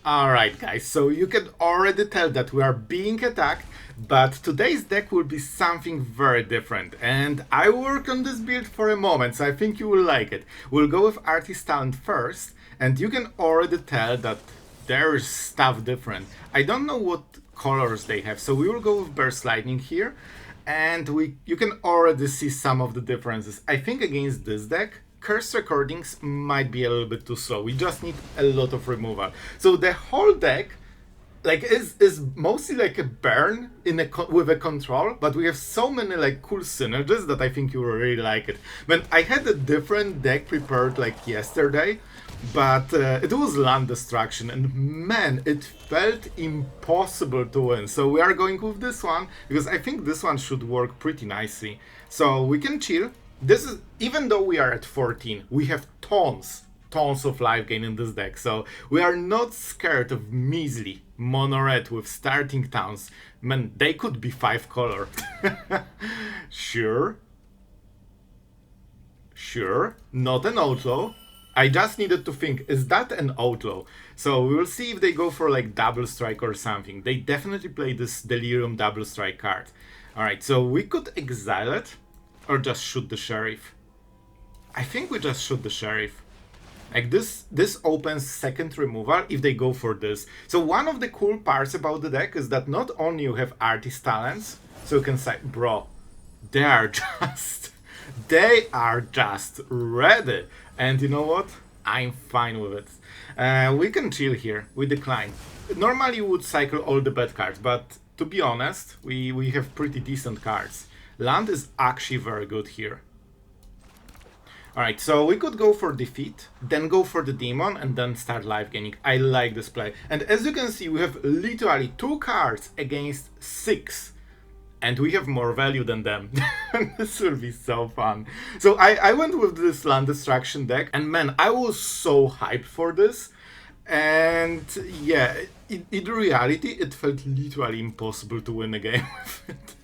Alright guys, so you can already tell that we are being attacked, but today's deck will be something very different, and I worked on this build for a moment, so I think you will like it. We'll go with Artist Talent first, and you can already tell that there's stuff different. I don't know what colors they have, so we will go with Burst Lightning here, and you can already see some of the differences. I think against this deck, Curse Recordings might be a little bit too slow. We just need a lot of removal. So the whole deck like is mostly like a burn with a control, but we have so many like cool synergies that I think you will really like it. Man, I had a different deck prepared like yesterday, but it was land destruction, and man, it felt impossible to win. So we are going with this one because I think this one should work pretty nicely. So we can chill. This is, even though we are at 14, we have tons of life gain in this deck, so we are not scared of measly mono red with starting towns. Man, they could be 5 color. Sure, not an outlaw. I just needed to think, is that an outlaw? So we will see if they go for like double strike or something. They definitely play this Delirium double strike card. Alright, so we could exile it or just shoot the sheriff. I think we just shoot the sheriff. Like this opens second removal if they go for this. So one of the cool parts about the deck is that not only you have artist talents, so you can say, bro, they are just ready. And you know what? I'm fine with it. We can chill here. We decline. Normally we would cycle all the bad cards, but to be honest, we have pretty decent cards. Land is actually very good here. Alright, so we could go for defeat, then go for the demon, and then start life gaining. I like this play. And as you can see, we have literally 2 cards against 6. And we have more value than them. This will be so fun. So I went with this land destruction deck, and man, I was so hyped for this. And yeah, in reality, it felt literally impossible to win a game with it.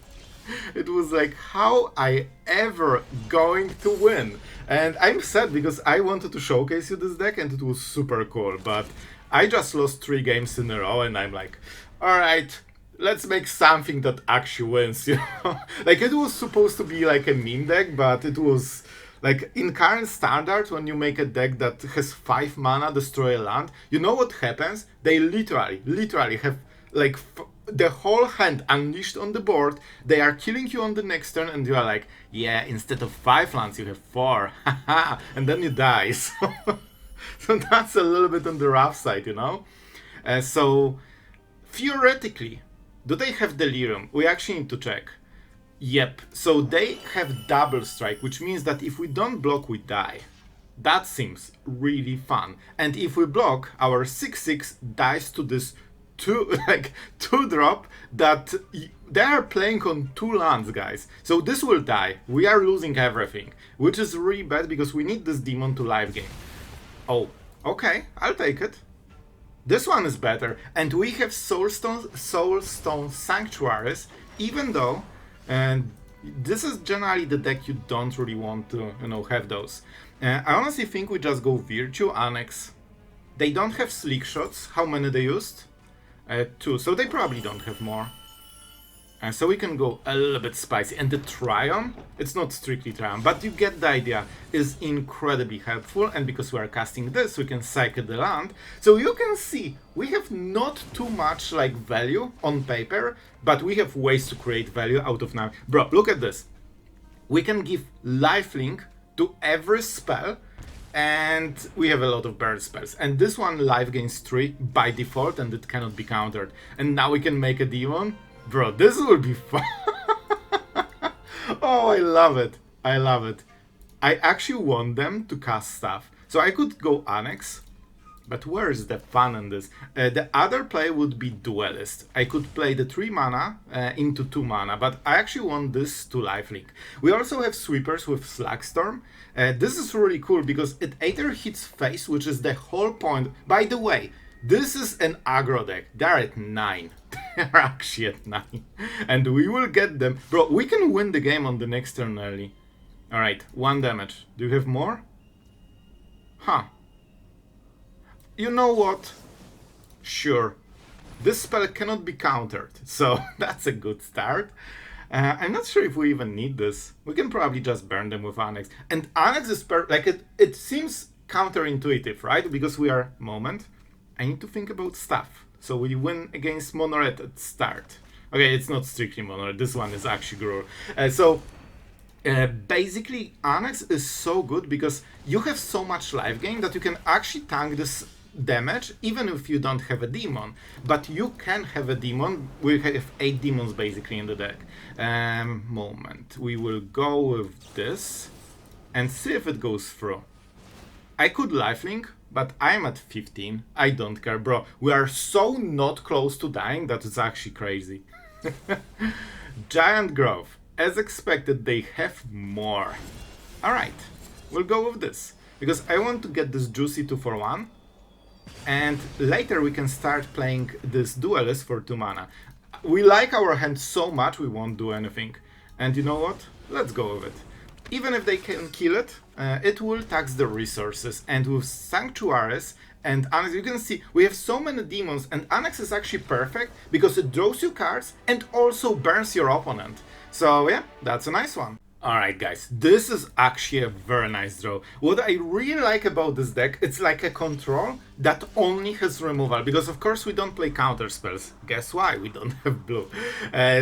It was like, how I ever going to win? And I'm sad because I wanted to showcase you this deck and it was super cool, but I just lost 3 games in a row and I'm like, alright, let's make something that actually wins, you know? Like, it was supposed to be like a meme deck, but it was like, in current standard, when you make a deck that has 5 mana, destroy a land, you know what happens? They literally have like the whole hand unleashed on the board. They are killing you on the next turn, and you are like, yeah, instead of 5 lands you have 4, haha, and then you die. So that's a little bit on the rough side, you know. So theoretically, do they have Delirium? We actually need to check. Yep, so they have double strike, which means that if we don't block, we die. That seems really fun. And if we block, our 6/6 dies to this 2 drop that they are playing on 2 lands, guys. So this will die. We are losing everything, which is really bad because we need this demon to live game. Oh, okay, I'll take it. This one is better, and we have Soulstone Sanctuaries, even though, and this is generally the deck you don't really want to, you know, have those. I honestly think we just go Virtue, Annex. They don't have Slick Shots. How many they used? 2, so they probably don't have more. So we can go a little bit spicy. And the Triumph, it's not strictly Triumph, but you get the idea, is incredibly helpful. And because we are casting this, we can cycle the land. So you can see, we have not too much like value on paper, but we have ways to create value out of now. Bro, look at this. We can give lifelink to every spell, and we have a lot of burn spells. And this one life gains 3 by default, and it cannot be countered. And now we can make a demon. Bro, this will be fun. Oh, I love it. I love it. I actually want them to cast stuff. So I could go Annex, but where is the fun in this? The other play would be Duelist. I could play the 3 mana into 2 mana, but I actually want this to lifelink. We also have Sweepers with Slagstorm. This is really cool because it either hits face, which is the whole point. By the way, this is an aggro deck. They're at 9. They're actually at 9. And we will get them. Bro, we can win the game on the next turn early. Alright, 1 damage. Do you have more? Huh. You know what? sure this spell cannot be countered, so that's a good start. I'm not sure if we even need this. We can probably just burn them with Annex. And Annex is like it seems counterintuitive, right? Because we are moment. I need to think about stuff. So we win against Mono Red at start. Okay, it's not strictly Mono Red. This one is actually Grur. Basically, Annex is so good because you have so much life gain that you can actually tank this damage even if you don't have a demon. But you can have a demon. We have 8 demons basically in the deck. Moment. We will go with this and see if it goes through. I could lifelink, but I'm at 15. I don't care, bro. We are so not close to dying that it's actually crazy. Giant Growth. As expected, they have more. Alright, we'll go with this. Because I want to get this juicy 2-for-1. And later we can start playing this Duelist for 2 mana. We like our hand so much we won't do anything. And you know what? Let's go with it. Even if they can kill it, it will tax the resources. And with Sanctuaries and Annex, you can see we have so many demons, and Annex is actually perfect because it draws you cards and also burns your opponent. So yeah, that's a nice one. Alright guys, this is actually a very nice draw. What I really like about this deck, it's like a control that only has removal, because of course we don't play counter spells. Guess why? We don't have blue.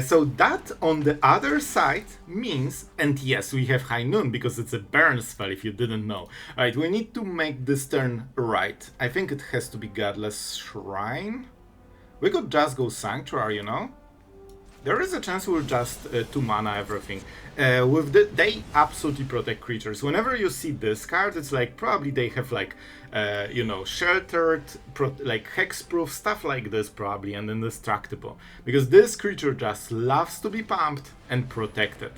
So that on the other side means, and yes, we have High Noon because it's a burn spell if you didn't know. Alright, we need to make this turn right. I think it has to be Godless Shrine. We could just go Sanctuary, you know? There is a chance we'll just 2 mana everything. They absolutely protect creatures. Whenever you see this card, it's like probably they have like, you know, sheltered, like hexproof, stuff like this probably, and indestructible. Because this creature just loves to be pumped and protected.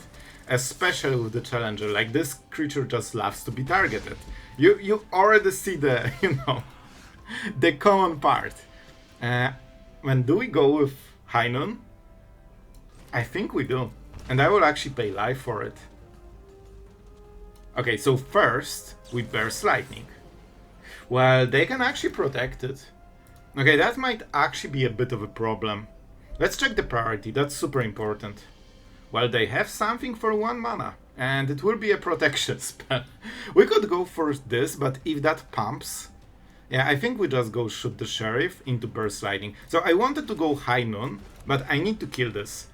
Especially with the challenger, like this creature just loves to be targeted. You already see the, you know, the common part. When do we go with High Noon? I think we do. And I will actually pay life for it. Okay, so first we burst Lightning. Well, they can actually protect it. Okay, that might actually be a bit of a problem. Let's check the priority, that's super important. Well, they have something for 1 mana. And it will be a protection spell. We could go for this, but if that pumps... Yeah, I think we just go shoot the Sheriff into burst Lightning. So I wanted to go High Noon, but I need to kill this.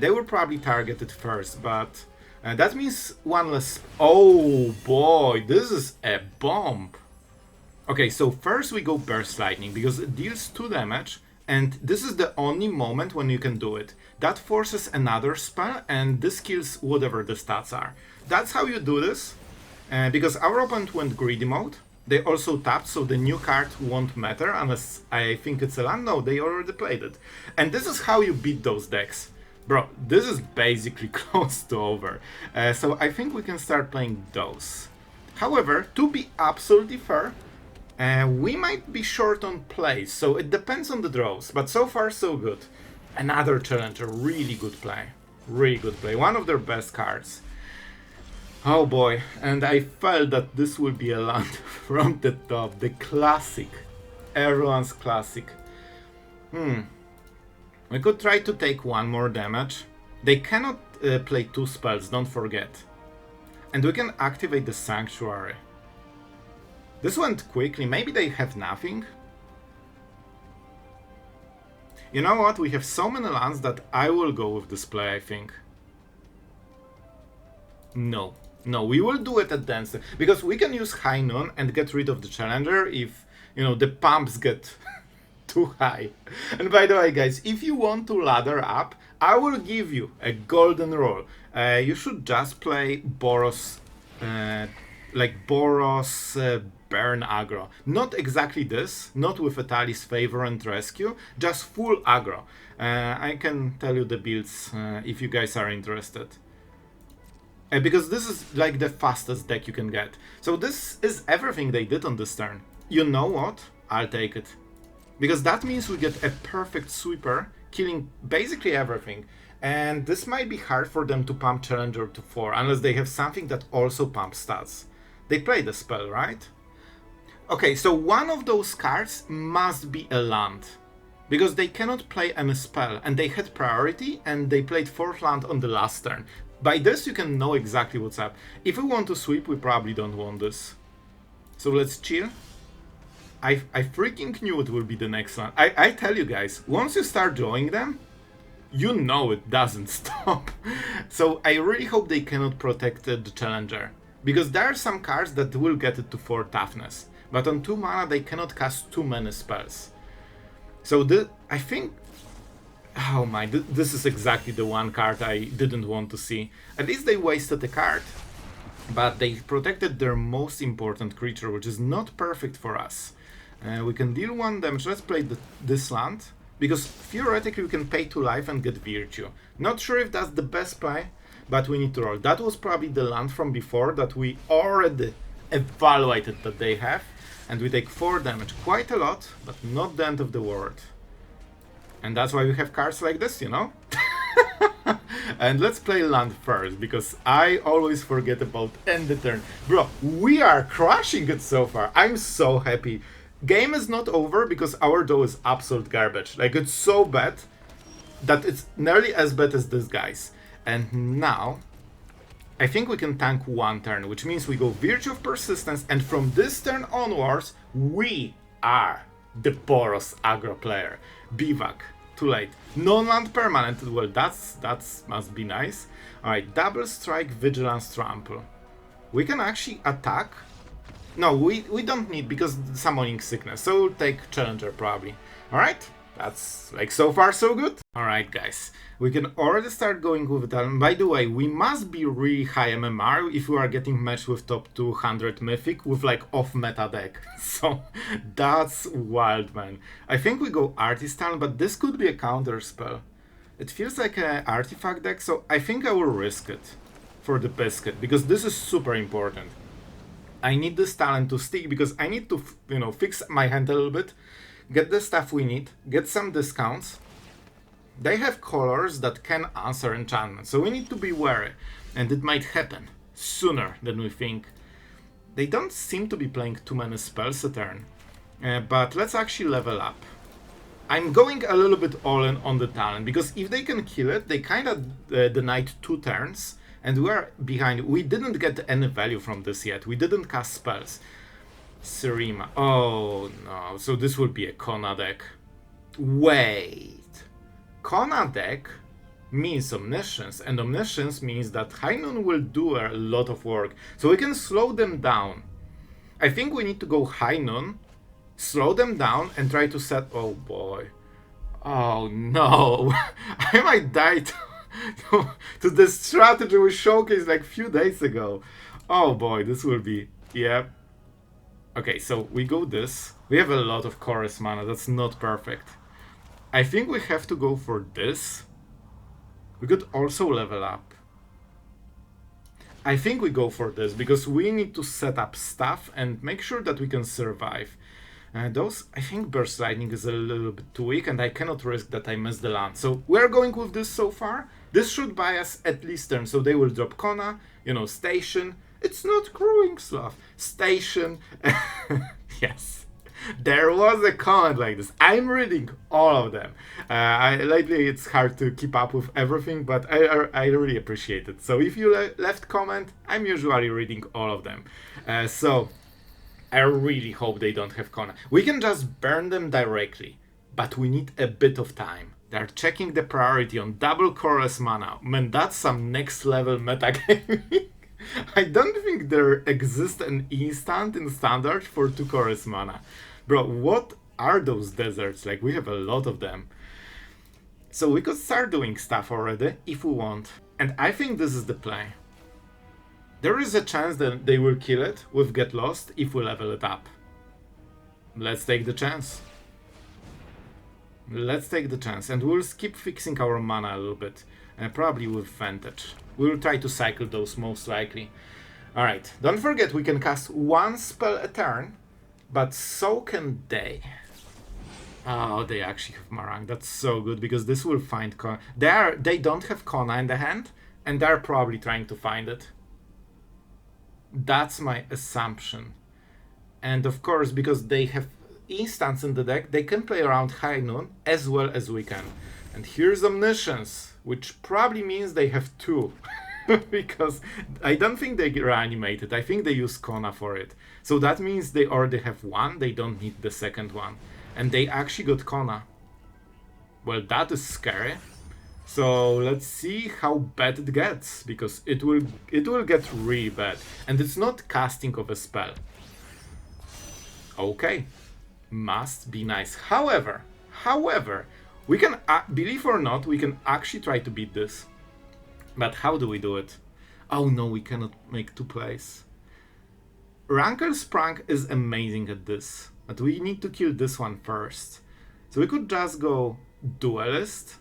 They will probably target it first, but that means 1 less... Oh boy, this is a bomb! Okay, so first we go Burst Lightning, because it deals 2 damage, and this is the only moment when you can do it. That forces another spell, and this kills whatever the stats are. That's how you do this, because our opponent went Greedy Mode. They also tapped, so the new card won't matter, unless I think it's a land. No, they already played it. And this is how you beat those decks. Bro, this is basically close to over, so I think we can start playing those. However, to be absolutely fair, we might be short on plays, so it depends on the draws, but so far so good. Another challenger, really good play. Really good play, one of their best cards. Oh boy, and I felt that this will be a land from the top, the classic, everyone's classic. We could try to take 1 more damage. They cannot play 2 spells, don't forget. And we can activate the Sanctuary. This went quickly, maybe they have nothing? You know what, we have so many lands that I will go with this play, I think. No, we will do it at dance, because we can use High Noon and get rid of the challenger if, you know, the pumps get... too high. And by the way guys, if you want to ladder up, I will give you a golden rule. You should just play Boros, like Boros Burn aggro. Not exactly this, not with Etali's Favor and Rescue, just full aggro. I can tell you the builds if you guys are interested. Because this is like the fastest deck you can get. So this is everything they did on this turn. You know what? I'll take it. Because that means we get a perfect sweeper, killing basically everything. And this might be hard for them to pump Challenger to 4, unless they have something that also pumps stats. They play the spell, right? Okay, so one of those cards must be a land. because they cannot play any spell, and they had priority, and they played 4th land on the last turn. By this, you can know exactly what's up. If we want to sweep, we probably don't want this. So let's chill. I freaking knew it would be the next one. I tell you guys, once you start drawing them, you know it doesn't stop. So I really hope they cannot protect the Challenger, because there are some cards that will get it to 4 toughness, but on 2 mana they cannot cast too many spells. So I think... Oh my, this is exactly the one card I didn't want to see. At least they wasted a card, but they protected their most important creature, which is not perfect for us. We can deal 1 damage. Let's play this land, because theoretically we can pay 2 life and get Virtue. Not sure if that's the best play, but we need to roll. That was probably the land from before that we already evaluated that they have, and we take 4 damage. Quite a lot, but not the end of the world. And that's why we have cards like this, you know? And let's play land first, because I always forget about end the turn. Bro, we are crushing it so far. I'm so happy. Game is not over because our draw is absolute garbage. Like, it's so bad that it's nearly as bad as this guy's. And now, I think we can tank 1 turn, which means we go Virtue of Persistence, and from this turn onwards, we are the Boros aggro player. Bivak, too late. Non-land permanent, well, that's must be nice. Alright, Double Strike, Vigilance, Trample. We can actually attack. No, we don't need, because Summoning Sickness, so we'll take Challenger probably. Alright, that's like so far so good. Alright guys, we can already start going with it. By the way, we must be really high MMR if we are getting matched with top 200 Mythic with like off-meta deck. So that's wild, man. I think we go Artistan, but this could be a counter spell. It feels like an artifact deck, so I think I will risk it for the biscuit, because this is super important. I need this talent to stick, because I need to, you know, fix my hand a little bit, get the stuff we need, get some discounts. They have colors that can answer enchantment, so we need to be wary, and it might happen sooner than we think. They don't seem to be playing too many spells a turn, but let's actually level up. I'm going a little bit all in on the talent, because if they can kill it, they kind of denied 2 turns, and we are behind. We didn't get any value from this yet. We didn't cast spells. Serima. Oh no. So this will be a Kona deck. Wait. Kona deck means Omniscience, and Omniscience means that High Noon will do a lot of work. So we can slow them down. I think we need to go High Noon, slow them down, and try to set... Oh boy. Oh no. I might die to the strategy we showcased like a few days ago. Oh boy, this will be... Yeah. Okay, so we go this. We have a lot of chorus mana, that's not perfect. I think we have to go for this. We could also level up. I think we go for this, because we need to set up stuff and make sure that we can survive. I think Burst Lightning is a little bit too weak, and I cannot risk that I miss the land. So we're going with this so far. This should buy us at least turn, so they will drop Kona, you know, Station. It's not growing, Sloth. Station. Yes. There was a comment like this. I'm reading all of them. Lately it's hard to keep up with everything, but I really appreciate it. So if you left comment, I'm usually reading all of them. So I really hope they don't have Kona. We can just burn them directly, but we need a bit of time. They're checking the priority on double chorus mana. Man, that's some next level metagaming. I don't think there exists an instant in standard for 2 chorus mana. Bro, what are those deserts? Like, we have a lot of them. So we could start doing stuff already if we want. And I think this is the play. There is a chance that they will kill it with Get Lost if we level it up. Let's take the chance. Let's take the chance, and we'll keep fixing our mana a little bit. Probably with Vantage. We'll try to cycle those most likely. Alright, don't forget we can cast 1 spell a turn, but so can they. Oh, they actually have Marang. That's so good, because this will find Kona. They don't have Kona in the hand, and they're probably trying to find it. That's my assumption. And of course, because they have instants in the deck, they can play around High Noon as well as we can. And here's Omniscience, which probably means they have 2. Because I don't think they reanimate it. I think they use Kona for it. So that means they already have 1. They don't need the second one. And they actually got Kona. Well, that is scary. So let's see how bad it gets, because it will get really bad. And it's not casting of a spell. Okay. Must be nice. However, we can, believe or not, we can actually try to beat this. But how do we do it? Oh no, we cannot make 2 plays. Rankle Sprung is amazing at this, but we need to kill this one first. So we could just go Duelist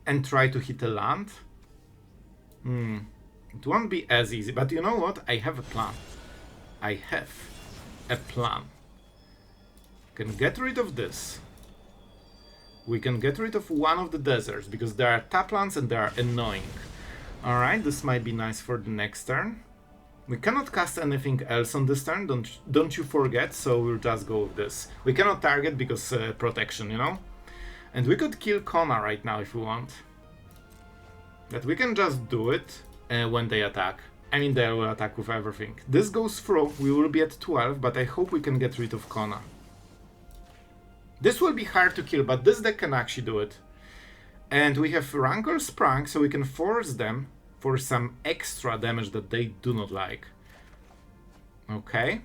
and try to hit a land. It won't be as easy, but you know what? I have a plan. I have a plan. Can get rid of this. We can get rid of one of the deserts, because there are tap lands and they are annoying. Alright, this might be nice for the next turn. We cannot cast anything else on this turn, don't you forget, so we'll just go with this. We cannot target because protection, you know? And we could kill Kona right now if we want. But we can just do it when they attack. I mean, they will attack with everything. This goes through, we will be at 12, but I hope we can get rid of Kona. This will be hard to kill, but this deck can actually do it. And we have Rankle Sprung, so we can force them for some extra damage that they do not like. Okay.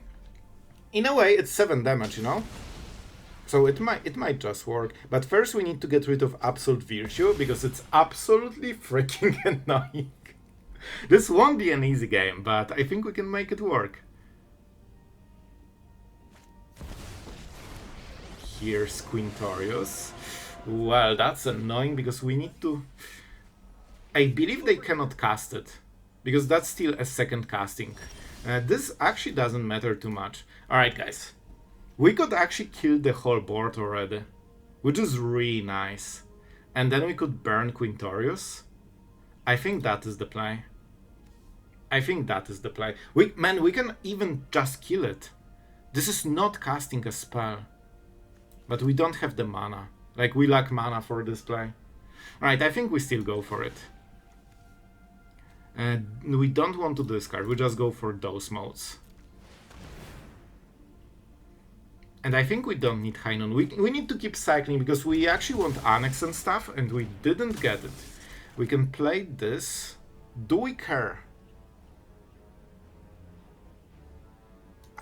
In a way, it's 7 damage, you know? So it might just work. But first we need to get rid of Absolute Virtue, because it's absolutely freaking annoying. This won't be an easy game, but I think we can make it work. Here's Quintorius. Well, that's annoying because we need to... I believe they cannot cast it, because that's still a second casting. This actually doesn't matter too much. Alright guys, we could actually kill the whole board already, which is really nice. And then we could burn Quintorius. I think that is the play. We can even just kill it. This is not casting a spell. But we don't have the mana. Like, we lack mana for this play. Alright, I think we still go for it. We don't want to discard, we just go for those modes. And I think we don't need High Noon. We need to keep cycling, because we actually want Annex and stuff, and we didn't get it. We can play this. Do we care?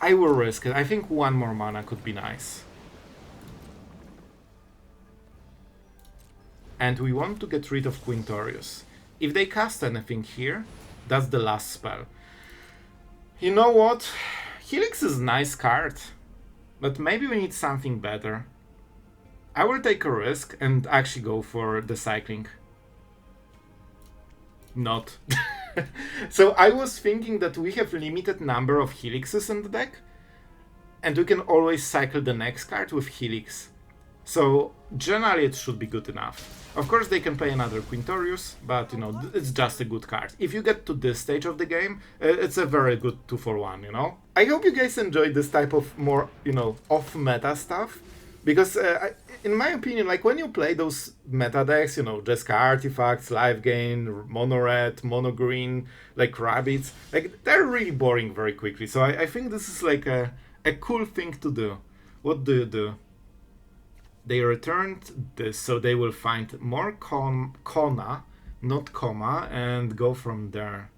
I will risk it. I think 1 more mana could be nice. And we want to get rid of Quintorius. If they cast anything here, that's the last spell. You know what? Helix is a nice card, but maybe we need something better. I will take a risk and actually go for the cycling. Not. So I was thinking that we have limited number of Helixes in the deck, and we can always cycle the next card with Helix. So generally it should be good enough. Of course they can play another Quintorius, but you know, it's just a good card. If you get to this stage of the game, it's a very good 2-for-1, you know? I hope you guys enjoyed this type of more, you know, off-meta stuff. Because in my opinion, like when you play those meta decks, you know, Jeskai Artifacts, Life Gain, Mono Red, Mono Green, like Rabbits, like they're really boring very quickly. So I think this is like a cool thing to do. What do you do? They returned this, so they will find more Kona, not Koma, and go from there.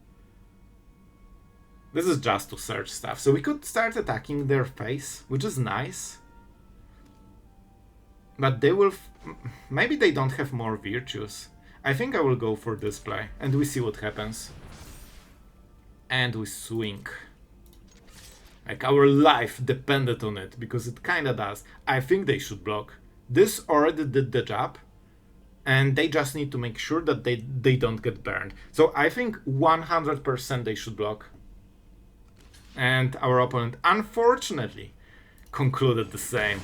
This is just to search stuff. So we could start attacking their face, which is nice. But they will... maybe they don't have more virtues. I think I will go for this play, and we see what happens. And we swing. Like our life depended on it, because it kinda does. I think they should block. This already did the job, and they just need to make sure that they don't get burned. So I think 100% they should block. And our opponent, unfortunately, concluded the same.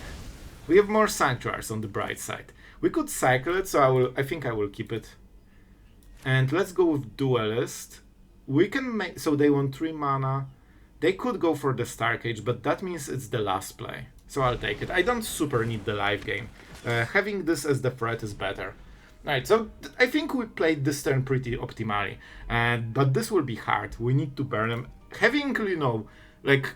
We have more Sanctuaries on the bright side. We could cycle it, so I think I will keep it. And let's go with Duelist. We can make... so they want 3 mana. They could go for the Starcage, but that means it's the last play. So I'll take it. I don't super need the live game. Having this as the threat is better. Alright, so I think we played this turn pretty optimally. But this will be hard. We need to burn them. Having, you know, like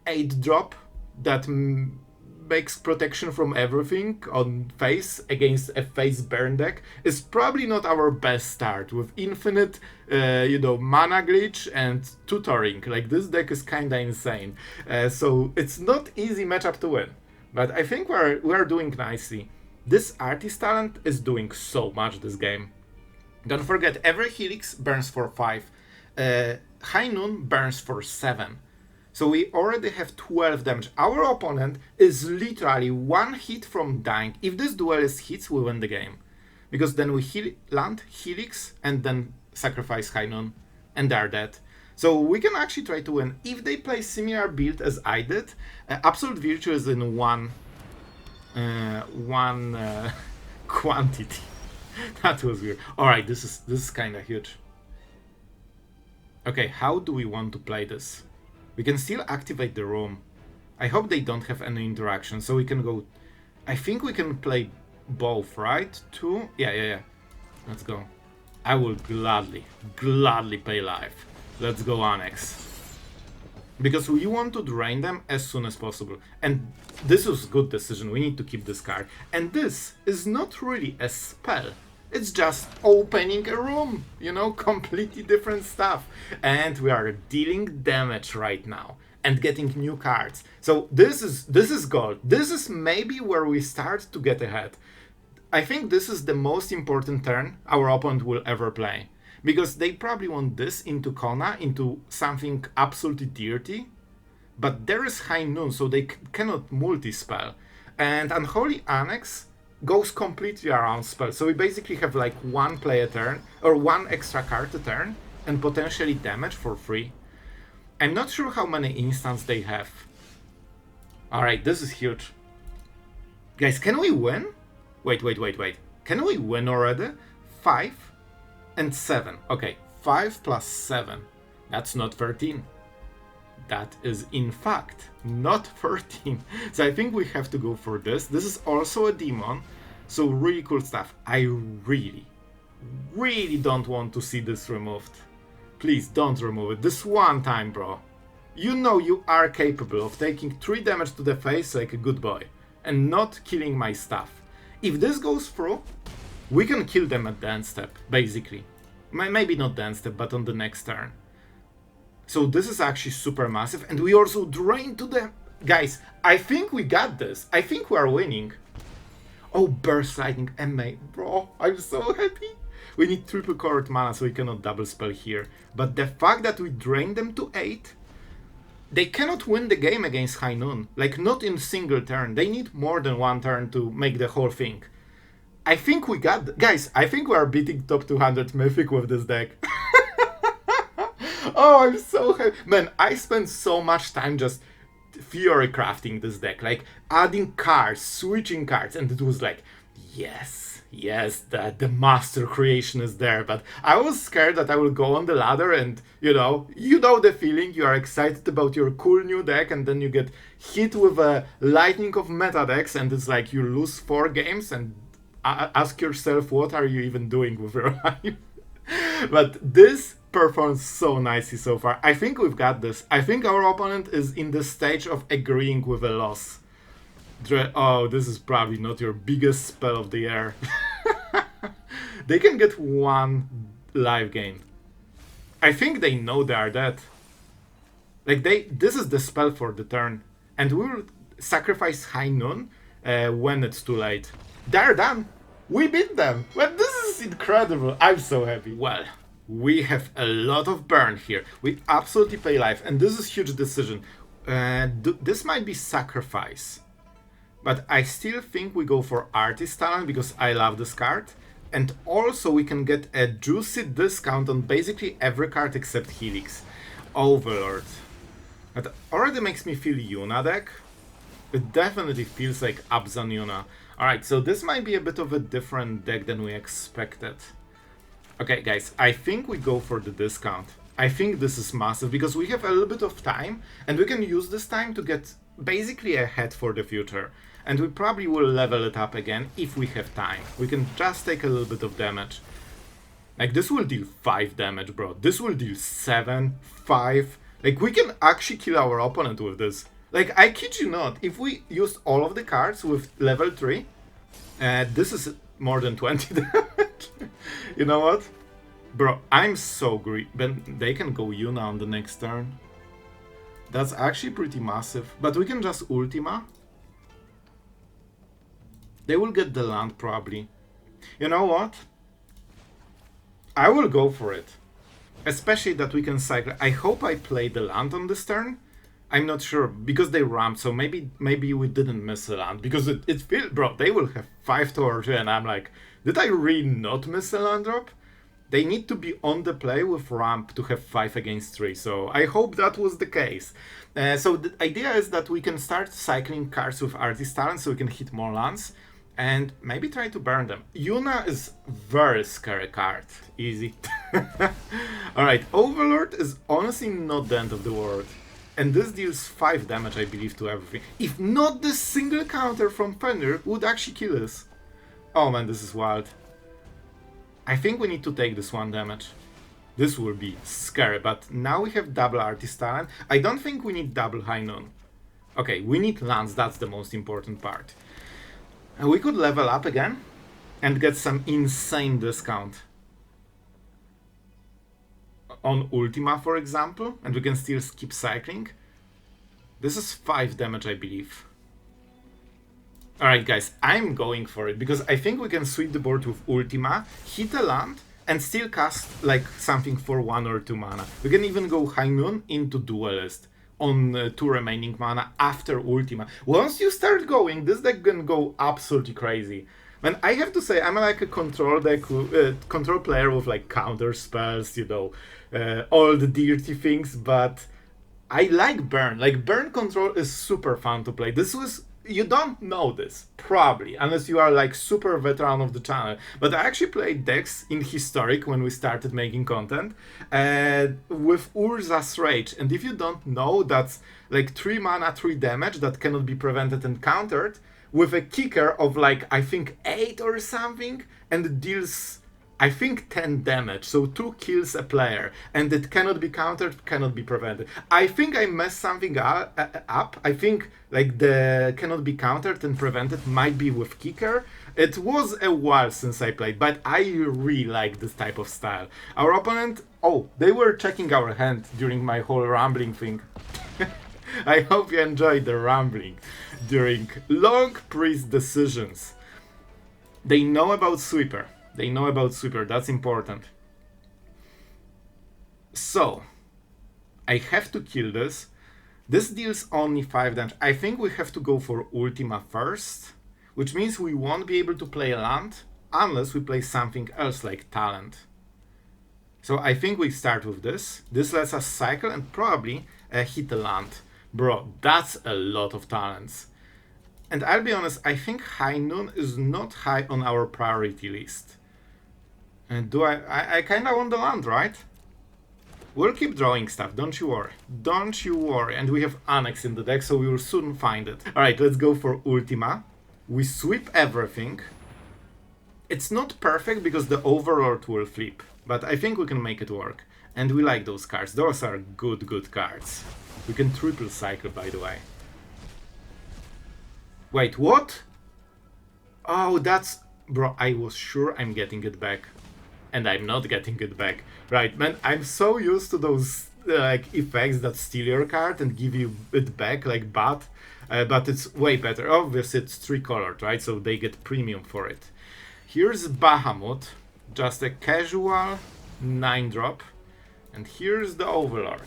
8 drop that makes protection from everything on face against a face burn deck is probably not our best start with infinite you know, mana glitch and tutoring. Like, this deck is kinda insane, so it's not easy matchup to win, but I think we're doing nicely. This artist talent is doing so much this game. Don't forget, every Helix burns for 5, High Noon burns for 7. So we already have 12 damage. Our opponent is literally 1 hit from dying. If this duelist hits, we win the game. Because then we land Helix and then sacrifice High Noon and they're dead. So we can actually try to win. If they play similar build as I did, Absolute Virtue is in one quantity. That was weird. Alright, this is kind of huge. Okay, how do we want to play this? We can still activate the room. I hope they don't have any interaction, so we can go... I think we can play both, right? 2? Yeah. Let's go. I will gladly pay life. Let's go Annex. Because we want to drain them as soon as possible. And this was a good decision. We need to keep this card. And this is not really a spell. It's just opening a room, you know, completely different stuff. And we are dealing damage right now and getting new cards. So this is gold. This is maybe where we start to get ahead. I think this is the most important turn our opponent will ever play. Because they probably want this into Kona, into something absolutely dirty. But there is High Noon, so they cannot multi-spell. And Unholy Annex goes completely around spell. So we basically have like 1 play a turn, or 1 extra card a turn, and potentially damage for free. I'm not sure how many instants they have. Alright, this is huge. Guys, can we win? Wait. Can we win already? 5 and 7. Okay, 5 plus 7. That's not 13. That is, in fact, not 13. So I think we have to go for this. This is also a demon, so really cool stuff. I really don't want to see this removed. Please don't remove it. This one time, bro. You know you are capable of taking 3 damage to the face like a good boy and not killing my stuff. If this goes through, we can kill them at the end step, basically. Maybe not the end step, but on the next turn. So this is actually super massive, and we also drain to the... Guys, I think we got this. I think we are winning. Oh, Burst Lightning, MA. Bro, I'm so happy. We need triple colored mana, so we cannot double spell here. But the fact that we drain them to 8... They cannot win the game against High Noon. Like, not in single turn. They need more than 1 turn to make the whole thing. I think we got... Guys, I think we are beating top 200 Mythic with this deck. Oh, I'm so happy. Man, I spent so much time just theory crafting this deck. Like, adding cards, switching cards. And it was like, yes, the master creation is there. But I was scared that I will go on the ladder and, you know the feeling. You are excited about your cool new deck, and then you get hit with a lightning of meta decks, and it's like you lose 4 games and ask yourself, what are you even doing with your life? But this performs so nicely so far. I think we've got this. I think our opponent is in the stage of agreeing with a loss. Oh, this is probably not your biggest spell of the year. They can get 1 live gain. I think they know they are dead. Like, this is the spell for the turn. And we will sacrifice High Noon when it's too late. They're done. We beat them. Well, this is incredible. I'm so happy. Well, we have a lot of burn here. We absolutely pay life, and this is a huge decision. This might be sacrifice. But I still think we go for Artist Talent because I love this card. And also we can get a juicy discount on basically every card except Helix. Overlord. That already makes me feel Yuna deck. It definitely feels like Abzan Yuna. Alright, so this might be a bit of a different deck than we expected. Okay, guys, I think we go for the discount. I think this is massive because we have a little bit of time and we can use this time to get basically ahead for the future. And we probably will level it up again if we have time. We can just take a little bit of damage. Like, this will deal 5 damage, bro. This will deal 7, 5. Like, we can actually kill our opponent with this. Like, I kid you not, if we used all of the cards with level 3, this is more than 20 damage. You know what? Bro, I'm so greedy. But they can go Yuna on the next turn. That's actually pretty massive. But we can just Ultima. They will get the land, probably. You know what? I will go for it. Especially that we can cycle. I hope I play the land on this turn. I'm not sure, because they ramped, so maybe we didn't miss a land. Because it feels, bro, they will have 5 towards you, and I'm like, did I really not miss a land drop? They need to be on the play with ramp to have 5 against 3, so I hope that was the case. So the idea is that we can start cycling cards with Artist Talent so we can hit more lands, and maybe try to burn them. Yuna is very scary card. Easy. Alright, Overlord is honestly not the end of the world. And this deals 5 damage, I believe, to everything. If not, the single counter from Fenrir would actually kill us. Oh man, this is wild. I think we need to take this 1 damage. This will be scary, but now we have double Artist Talent. I don't think we need double High Noon. Okay, we need lands, that's the most important part. And we could level up again and get some insane discount. On Ultima, for example, and we can still keep cycling. This is 5 damage, I believe. Alright guys, I'm going for it, because I think we can sweep the board with Ultima, hit a land, and still cast like something for 1 or 2 mana. We can even go High Noon into Duelist on 2 remaining mana after Ultima. Once you start going, this deck can go absolutely crazy. And I have to say, I'm like a control deck, control player with like counter spells, you know, all the dirty things, but I like burn. Like, burn control is super fun to play. This was, you don't know this, probably, unless you are like super veteran of the channel, but I actually played decks in Historic when we started making content with Urza's Rage, and if you don't know, that's like 3 mana, 3 damage that cannot be prevented and countered, with a kicker of like, I think 8 or something, and it deals, I think, 10 damage, so 2 kills a player, and it cannot be countered, cannot be prevented. I think I messed something up. I think like the cannot be countered and prevented might be with kicker. It was a while since I played, but I really like this type of style. Our opponent, oh, they were checking our hand during my whole rambling thing. I hope you enjoyed the rambling during long priest decisions. They know about Sweeper. They know about Sweeper, that's important. So, I have to kill this. This deals only 5 damage. I think we have to go for Ultima first, which means we won't be able to play a land unless we play something else like Talent. So I think we start with this. This lets us cycle and probably hit a land. Bro, that's a lot of talents. And I'll be honest, I think High Noon is not high on our priority list. And do I kinda want the land, right? We'll keep drawing stuff, don't you worry. Don't you worry. And we have Annex in the deck, so we will soon find it. Alright, let's go for Ultima. We sweep everything. It's not perfect because the Overlord will flip, but I think we can make it work. And we like those cards. Those are good cards. We can triple cycle, by the way. Wait, what? Oh, that's... Bro, I was sure I'm getting it back. And I'm not getting it back. Right, man, I'm so used to those like effects that steal your card and give you it back like but it's way better. Obviously, it's 3-colored, right? So they get premium for it. Here's Bahamut, just a casual 9-drop. And here's the Overlord,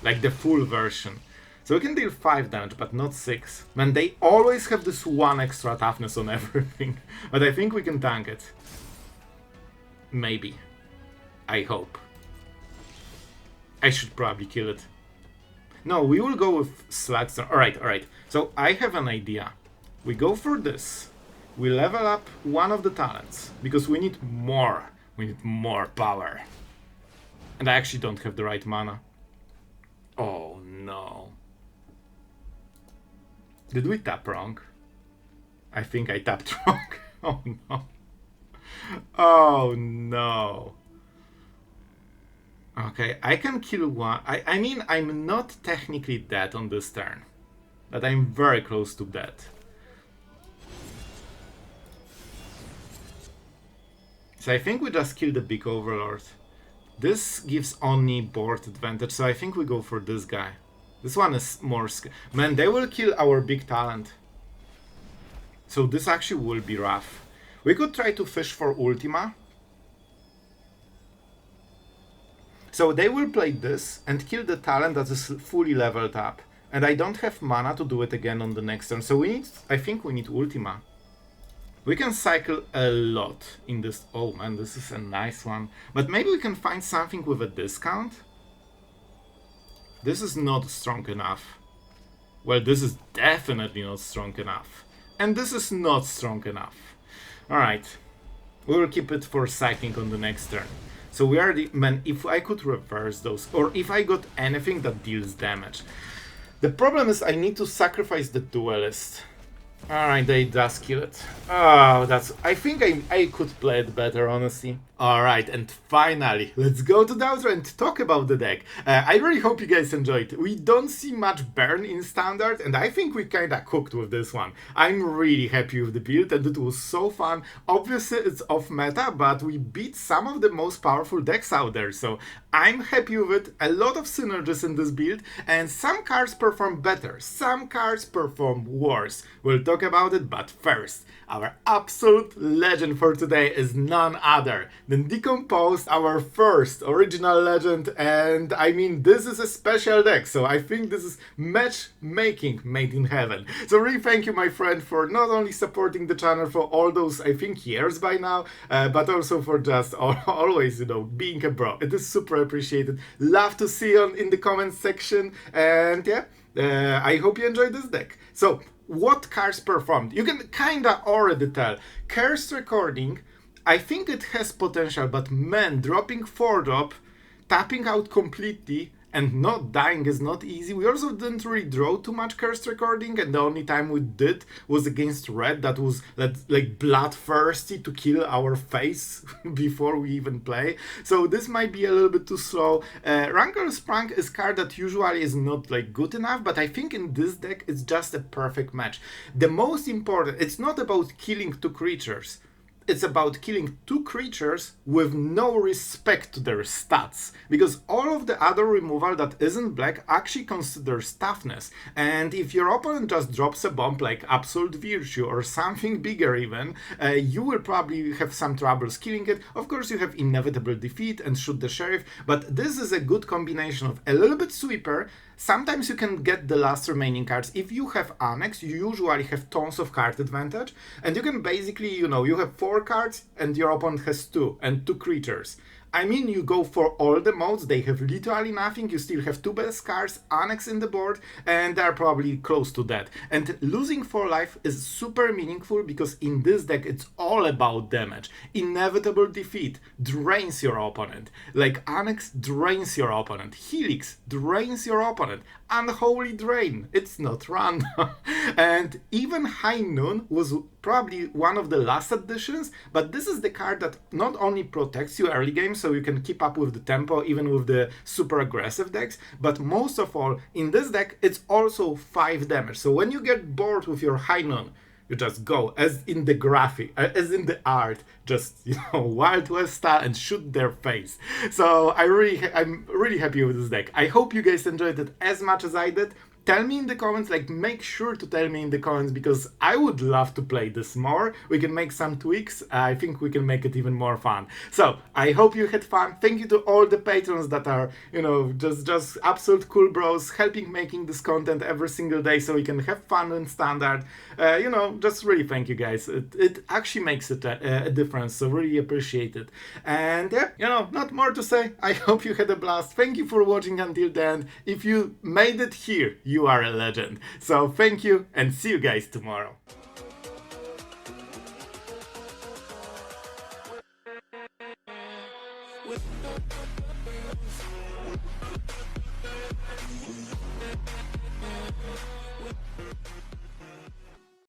like the full version. So we can deal 5 damage, but not 6. Man, they always have this 1 extra toughness on everything. But I think we can tank it. Maybe. I hope. I should probably kill it. No, we will go with Slagstorm. Alright. So I have an idea. We go for this. We level up one of the talents. Because we need more. We need more power. And I actually don't have the right mana. Oh no. Did we tap wrong? I think I tapped wrong. Oh no. Oh no. Okay, I can kill one. I mean, I'm not technically dead on this turn, but I'm very close to dead. So I think we just kill the big overlord. This gives only board advantage, so I think we go for this guy. This one is more... Man, they will kill our big talent. So this actually will be rough. We could try to fish for Ultima. So they will play this and kill the talent that is fully leveled up. And I don't have mana to do it again on the next turn. So we need... I think we need Ultima. We can cycle a lot in this... Oh man, this is a nice one. But maybe we can find something with a discount? This is not strong enough. Well, this is definitely not strong enough. And this is not strong enough. Alright. We will keep it for cycling on the next turn. So we are the... Man, if I could reverse those, or if I got anything that deals damage. The problem is I need to sacrifice the Duelist. Alright, they does kill it. Oh, that's... I think I could play it better, honestly. Alright, and finally, let's go to the outro and talk about the deck. I really hope you guys enjoyed. We don't see much burn in Standard, and I think we kinda cooked with this one. I'm really happy with the build, and it was so fun. Obviously, it's off meta, but we beat some of the most powerful decks out there, so I'm happy with it. A lot of synergies in this build, and some cards perform better, some cards perform worse. We'll talk about it, but first, our absolute legend for today is none other than Decomposed, our first original legend, and I mean, this is a special deck, so I think this is matchmaking made in heaven. So really thank you, my friend, for not only supporting the channel for all those, I think, years by now, but also for just always, you know, being a bro. It is super appreciated. Love to see you in the comments section, and yeah, I hope you enjoyed this deck. So, what cards performed? You can kinda already tell. Cursed Recording, I think it has potential, but man, dropping 4-drop, tapping out completely, and not dying is not easy. We also didn't really draw too much Cursed Recording, and the only time we did was against red that was like bloodthirsty to kill our face before we even play. So this might be a little bit too slow. Rankle Sprung is a card that usually is not like good enough, but I think in this deck it's just a perfect match. The most important, it's not about killing 2 creatures. It's about killing 2 creatures with no respect to their stats, because all of the other removal that isn't black actually considers toughness, and if your opponent just drops a bomb like Absolute Virtue or something bigger even, you will probably have some troubles killing it. Of course you have Inevitable Defeat and Shoot the Sheriff, but this is a good combination of a little bit sweeper. Sometimes you can get the last remaining cards. If you have Annex, you usually have tons of card advantage, and you can basically, you know, you have 4 cards and your opponent has 2 and 2 creatures. I mean, you go for all the modes, they have literally nothing, you still have 2 best cards, Annex in the board, and they're probably close to that. And losing 4 life is super meaningful, because in this deck it's all about damage. Inevitable Defeat drains your opponent, like Annex drains your opponent, Helix drains your opponent, Unholy Drain, it's not random. And even High Noon was probably one of the last additions, but this is the card that not only protects you early game, so you can keep up with the tempo even with the super aggressive decks, but most of all, in this deck, it's also 5 damage. So when you get bored with your High Noon, you just go, as in the graphic, as in the art, just, you know, Wild West style and shoot their face. So I'm really happy with this deck. I hope you guys enjoyed it as much as I did. Tell me in the comments, like, make sure to tell me in the comments, because I would love to play this more. We can make some tweaks. I think we can make it even more fun. So, I hope you had fun. Thank you to all the patrons that are, you know, just absolute cool bros, helping making this content every single day so we can have fun in Standard. You know, just really thank you guys. It actually makes it a difference, so really appreciate it. And yeah, you know, not more to say. I hope you had a blast. Thank you for watching until the end. If you made it here, you are a legend. So thank you, and see you guys tomorrow.